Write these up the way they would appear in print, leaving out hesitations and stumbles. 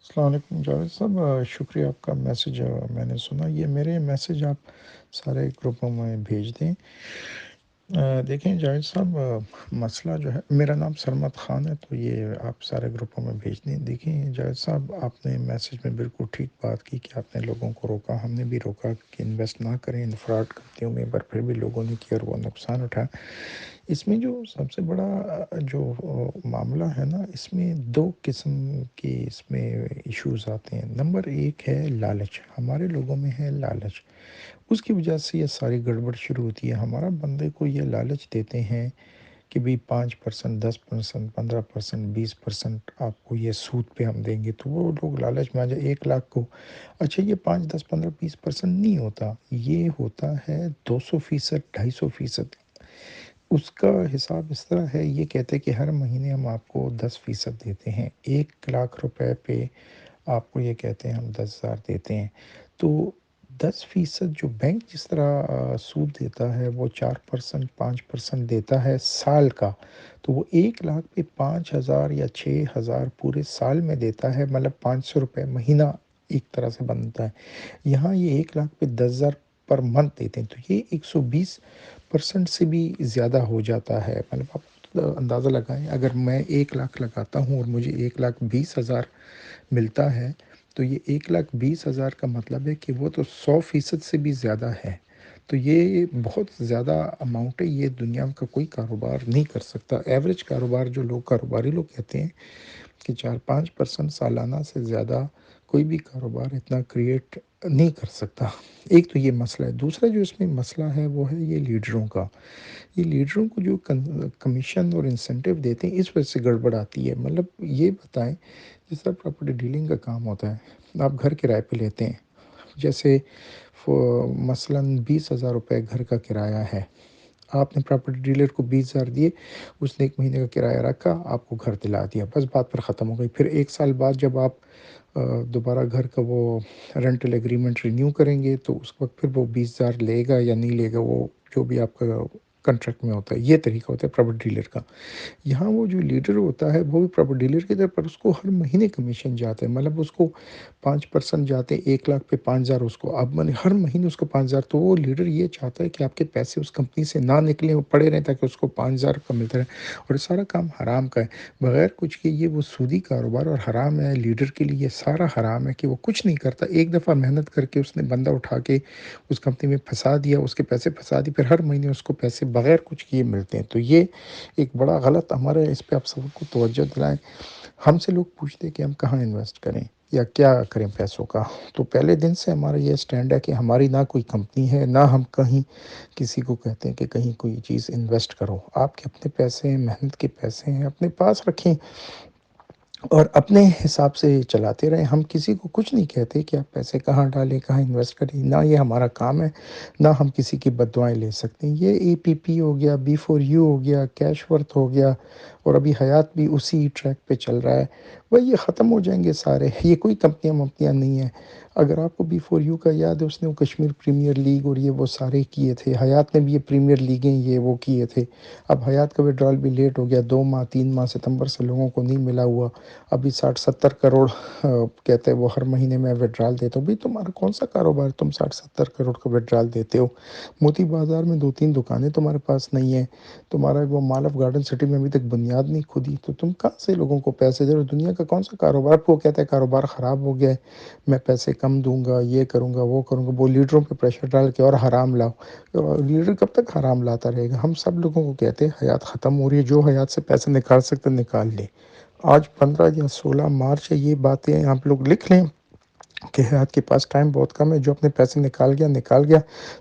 السلام علیکم جاوید صاحب، شکریہ آپ کا میسیج میں نے سنا. یہ میرے میسیج آپ سارے گروپوں میں بھیج دیں. دیکھیں جاوید صاحب، مسئلہ جو ہے، میرا نام سرمد خان ہے، تو یہ آپ سارے گروپوں میں بھیج دیں. دیکھیں جاوید صاحب، آپ نے میسیج میں بالکل ٹھیک بات کی کہ آپ نے لوگوں کو روکا، ہم نے بھی روکا کہ انویسٹ نہ کریں ان فراڈ کمپنیوں میں، پر پھر بھی لوگوں نے کیا اور وہ نقصان اٹھا. اس میں جو سب سے بڑا جو معاملہ ہے نا، اس میں دو قسم کے اس میں ایشوز آتے ہیں. نمبر ایک ہے لالچ. ہمارے لوگوں میں ہے لالچ، اس کی وجہ سے یہ ساری گڑبڑ شروع ہوتی ہے. ہمارا بندے کو یہ لالچ دیتے ہیں کہ بھی 5%، 10%، 15%، 20% آپ کو یہ سود پہ ہم دیں گے. تو وہ لوگ لالچ میں آ جائے 1 لاکھ کو. اچھا، یہ 5، 10، 15، 20% نہیں ہوتا، یہ ہوتا ہے 200%، 250%. اس کا حساب اس طرح ہے، یہ کہتے ہیں کہ ہر مہینے ہم آپ کو 10% دیتے ہیں. 1 لاکھ روپے پہ آپ کو یہ کہتے ہیں ہم 10,000 دیتے ہیں. تو 10% جو بینک جس طرح سود دیتا ہے وہ 4%، 5% دیتا ہے سال کا. تو وہ 1 لاکھ پہ 5,000 یا 6,000 پورے سال میں دیتا ہے، مطلب 500 روپے مہینہ ایک طرح سے بنتا ہے. یہاں یہ 1 لاکھ پہ 10,000 پر منتھ دیتے ہیں، تو یہ 120% سے بھی زیادہ ہو جاتا ہے. مطلب آپ اندازہ لگائیں، اگر میں 1 لاکھ لگاتا ہوں اور مجھے 1,20,000 ملتا ہے، تو یہ 1,20,000 کا مطلب ہے کہ وہ تو 100% سے بھی زیادہ ہے. تو یہ بہت زیادہ اماؤنٹ ہے، یہ دنیا کا کوئی کاروبار نہیں کر سکتا. ایوریج کاروبار جو لوگ کاروباری لوگ کہتے ہیں کہ 4-5% سالانہ سے زیادہ کوئی بھی کاروبار اتنا کریٹ نہیں کر سکتا. ایک تو یہ مسئلہ ہے. دوسرا جو اس میں مسئلہ ہے وہ ہے یہ لیڈروں کا. یہ لیڈروں کو جو کمیشن اور انسینٹیو دیتے ہیں، اس وجہ سے گڑبڑ آتی ہے. مطلب یہ بتائیں، جس طرح پراپرٹی ڈیلنگ کا کام ہوتا ہے، آپ گھر کرائے پہ لیتے ہیں. جیسے مثلاً 20,000 روپے گھر کا کرایہ ہے، آپ نے پراپرٹی ڈیلر کو 20,000 دیے، اس نے 1 مہینے کا کرایہ رکھا، آپ کو گھر دلا دیا، بس بات پر ختم ہو گئی. پھر 1 سال بعد جب آپ دوبارہ گھر کا وہ رینٹل ایگریمنٹ رینیو کریں گے، تو اس وقت پھر وہ 20,000 لے گا یا نہیں لے گا، وہ جو بھی آپ کا کنٹریکٹ میں ہوتا ہے. یہ طریقہ ہوتا ہے پراپرٹی ڈیلر کا. یہاں وہ جو لیڈر ہوتا ہے وہ بھی پراپرٹی ڈیلر کی طرف، پر اس کو ہر مہینے کمیشن جاتے ہیں. مطلب اس کو 5% جاتے ہیں، 1 لاکھ پہ 5,000 اس کو. اب ہر مہینے اس کو 5,000. تو وہ لیڈر یہ چاہتا ہے کہ آپ کے پیسے اس کمپنی سے نہ نکلیں، وہ پڑے رہیں، تاکہ اس کو 5,000 کا ملتا رہے. اور یہ سارا کام حرام کا ہے، بغیر کچھ کہ یہ وہ سودی کاروبار اور حرام ہے. لیڈر کے لیے یہ سارا حرام ہے کہ وہ کچھ نہیں کرتا. ایک دفعہ محنت کر کے اس نے بندہ اٹھا کے اس کمپنی میں پھنسا دیا، اس کے پیسے پھنسا دی، پھر ہر مہینے اس کو پیسے بغیر کچھ کیے ملتے ہیں. تو یہ ایک بڑا غلط ہمارے، اس پہ آپ سب کو توجہ دلائیں. ہم سے لوگ پوچھتے ہیں کہ ہم کہاں انویسٹ کریں یا کیا کریں پیسوں کا. تو پہلے دن سے ہمارا یہ سٹینڈ ہے کہ ہماری نہ کوئی کمپنی ہے، نہ ہم کہیں کسی کو کہتے ہیں کہ کہیں کوئی چیز انویسٹ کرو. آپ کے اپنے پیسے ہیں، محنت کے پیسے ہیں، اپنے پاس رکھیں اور اپنے حساب سے چلاتے رہیں. ہم کسی کو کچھ نہیں کہتے کہ آپ پیسے کہاں ڈالیں، کہاں انویسٹ کریں، نہ یہ ہمارا کام ہے، نہ ہم کسی کی بد دعائیں لے سکتے ہیں. یہ اے پی پی ہو گیا، B4U ہو گیا، کیش ورتھ ہو گیا، اور ابھی حیات بھی اسی ٹریک پہ چل رہا ہے. بھائی یہ ختم ہو جائیں گے سارے. یہ کوئی کمپنیاں ممپنیاں نہیں ہیں. اگر آپ کو B4U کا یاد ہے، اس نے وہ کشمیر پریمیئر لیگ اور یہ وہ سارے کیے تھے. حیات نے بھی یہ پریمیئر لیگیں یہ وہ کیے تھے. اب حیات کا وڈرال بھی لیٹ ہو گیا، 2 ماہ 3 ماہ ستمبر سے لوگوں کو نہیں ملا ہوا. ابھی 60-70 کروڑ کہتے ہیں وہ ہر مہینے میں وڈرال دیتا ہوں. بھائی تمہارا کون سا کاروبار ہے، تم 60-70 کروڑ کا وڈرال دیتے ہو؟ موتی بازار میں 2-3 دکانیں تمہارے پاس نہیں ہیں. تمہارا وہ مال آف گارڈن سٹی میں ابھی تک بنیاد نہیں کھودی. تو تم کہاں سے لوگوں کو پیسے دے رہے ہو؟ دنیا کا کون سا کاروبار کو کہتا ہے کاروبار خراب ہو گیا ہے، میں پیسے کم دوں گا، یہ کروں گا، وہ کروں گا. وہ لیڈروں پہ پریشر ڈال کے اور حرام لاؤ. لیڈر کب تک حرام لاتا رہے گا؟ ہم سب لوگوں کو کہتے ہیں حیات ختم ہو رہی ہے، جو حیات سے پیسے نکال سکتے نکال لے. آج 15 یا 16 مارچ ہے. یہ باتیں آپ لوگ لکھ لیں کہ حیات کے پاس ٹائم بہت کم ہے. جو اپنے پیسے نکال گیا نکال گیا،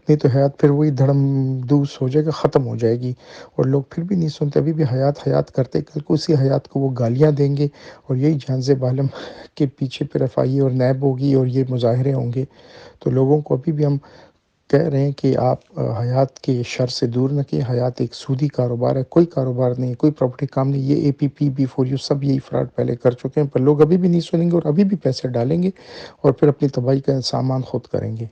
نہیں تو حیات پھر وہی دھڑم دوس ہو جائے گا، ختم ہو جائے گی. اور لوگ پھر بھی نہیں سنتے، ابھی بھی حیات حیات کرتے. کل کو اسی حیات کو وہ گالیاں دیں گے، اور یہی جہانزیب عالم کے پیچھے پھر FI اور نیب ہوگی اور یہ مظاہرے ہوں گے. تو لوگوں کو ابھی بھی ہم کہہ رہے ہیں کہ آپ حیات کے شر سے دور نہ کیے. حیات ایک سودی کاروبار ہے، کوئی کاروبار نہیں، کوئی پراپرٹی کام نہیں. یہ APP B4U سب یہی فراڈ پہلے کر چکے ہیں، پر لوگ ابھی بھی نہیں سنیں گے اور ابھی بھی پیسے ڈالیں گے اور پھر اپنی تباہی کا سامان خود کریں گے.